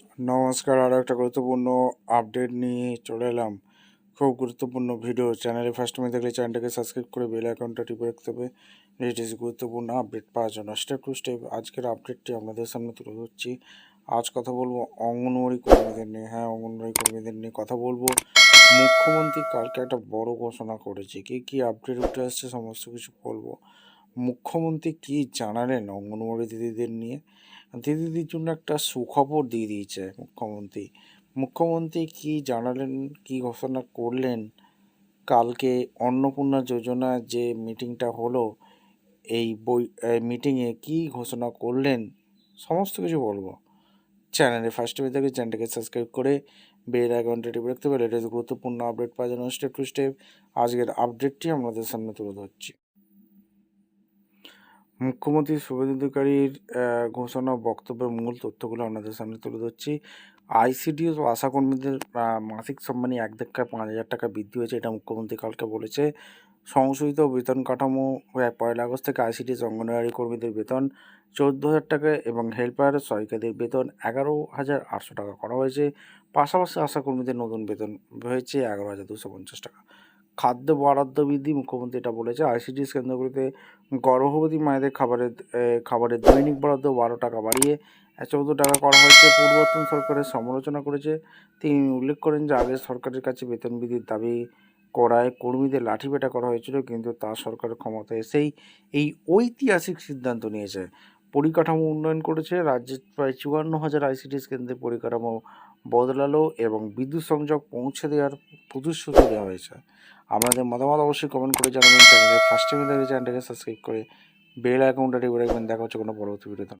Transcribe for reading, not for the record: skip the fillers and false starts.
নমস্কার, আরও একটা গুরুত্বপূর্ণ আপডেট নিয়ে চলে এলাম। খুব গুরুত্বপূর্ণ ভিডিও। চ্যানেলে ফার্স্ট টাইম দেখলে চ্যানেলটাকে সাবস্ক্রাইব করে বেল আইকনটা টিপে রাখতে হবে লেটেস্ট গুরুত্বপূর্ণ আপডেট পাওয়ার জন্য। স্টেপ টু স্টেপ আজকের আপডেটটি আপনাদের সামনে তুলে ধরছি। আজ কথা বলবো অঙ্গনওয়াড়ি কর্মীদের নিয়ে। হ্যাঁ, অঙ্গনওয়াড়ি কর্মীদের নিয়ে কথা বলবো। মুখ্যমন্ত্রী কালকে একটা বড় ঘোষণা করেছে। কী আপডেট উঠে আসছে সমস্ত কিছু বলবো। মুখ্যমন্ত্রী কী জানালেন অঙ্গনওয়াড়ি দিদিদের নিয়ে? দিদিদের জন্য একটা সুখবর দিয়ে দিয়েছে মুখ্যমন্ত্রী। মুখ্যমন্ত্রী কী জানালেন, কী ঘোষণা করলেন? কালকে অন্নপূর্ণা যোজনা যে মিটিংটা হলো, এই মিটিংয়ে কী ঘোষণা করলেন সমস্ত কিছু বলবো। চ্যানেলে ফার্স্ট টাইম থেকে চ্যানেলটাকে সাবস্ক্রাইব করে বেল আইকনটা টিপে রাখতে হবে লেটেস্ট গুরুত্বপূর্ণ আপডেট পাওয়ার জন্য। স্টেপ টু স্টেপ আজকের আপডেটটি আপনাদের সামনে তুলে ধরছি। মুখ্যমন্ত্রী শুভেন্দু অধিকারীর ঘোষণা বক্তব্যের মূল তথ্যগুলো আপনাদের সামনে তুলে ধরছি। আইসিডিএস ও আশাকর্মীদের মাসিক সম্মানী 1,5,000 টাকা বৃদ্ধি হয়েছে, এটা মুখ্যমন্ত্রী কালকে বলেছে। সংশোধিত বেতন কাঠামো 1 আগস্ট থেকে আইসিডিএস অঙ্গনওয়াড়ি কর্মীদের বেতন 14,000 টাকা এবং হেল্পার সহায়িকাদের বেতন 11,800 টাকা করা হয়েছে। পাশাপাশি আশাকর্মীদের নতুন বেতন হয়েছে 11,250 টাকা। খাদ্য বরাদ্দ বৃদ্ধি, মুখ্যমন্ত্রী এটা বলেছে। আইসিডিএস কেন্দ্রগুলিতে গর্ভবতী মায়েদের খাবারের দৈনিক বরাদ্দ 12 টাকা বাড়িয়ে 14 টাকা করা হয়েছে। পূর্ববর্তী সরকারের সমালোচনা করেছে। তিনি উল্লেখ করেন যে আগের সরকারের কাছে বেতন বৃদ্ধির দাবি করায় কর্মীদের লাঠিপেটা করা হয়েছিল, কিন্তু তার সরকারের ক্ষমতায় এসেই এই ঐতিহাসিক সিদ্ধান্ত নিয়েছে। পরিকাঠামো উন্নয়ন করেছে। রাজ্যের প্রায় 54,000 আইসিডিএস কেন্দ্রের পরিকাঠামো বদলালো এবং বিদ্যুৎ সংযোগ পৌঁছে দেওয়ার প্রতিশ্রুতি দেওয়া হয়েছে। আপনাদের মতামত অবশ্যই কমেন্ট করে জানাবেন। চ্যানেলে ফার্স্ট টাইম দেখলে চ্যানেলটাকে সাবস্ক্রাইব করে বেল আইকনটা টিপে রাখবেন। দেখা হচ্ছে কোনো পরবর্তী ভিডিওতে।